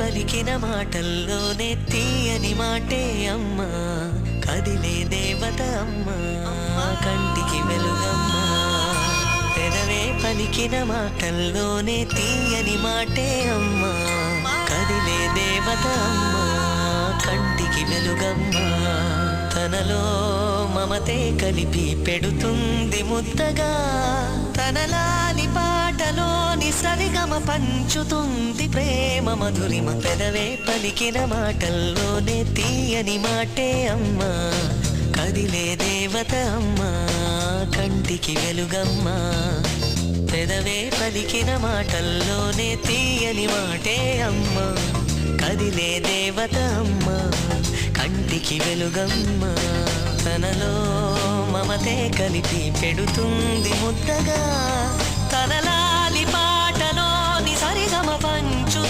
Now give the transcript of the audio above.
పలికిన మాటల్లోనే తీయని మాటే అమ్మా, కదిలే దేవత అమ్మా, కంటికి వెలుగమ్మా. పెదవే పలికిన మాటల్లోనే తీయని మాటే అమ్మా, కదిలే దేవత అమ్మా, కంటికి వెలుగమ్మా. తనలో మమతే కలిపి పెడుతుంది ముద్దగా, తనలాలి పాటలోని సరిగమ పంచుతుంది ప్రేమ మధురిమ. పెదవే పలికిన మాటల్లోనే తీయని మాటే అమ్మా, కదిలే దేవత అమ్మా, కంటికి వెలుగమ్మా. పెదవే పలికిన మాటల్లోనే తీయని మాటే అమ్మా, కదిలే దేవత అమ్మా, కంటికి వెలుగమ్మా. తనలో మమతే కలిపి పెడుతుంది ముద్దగా, తనలా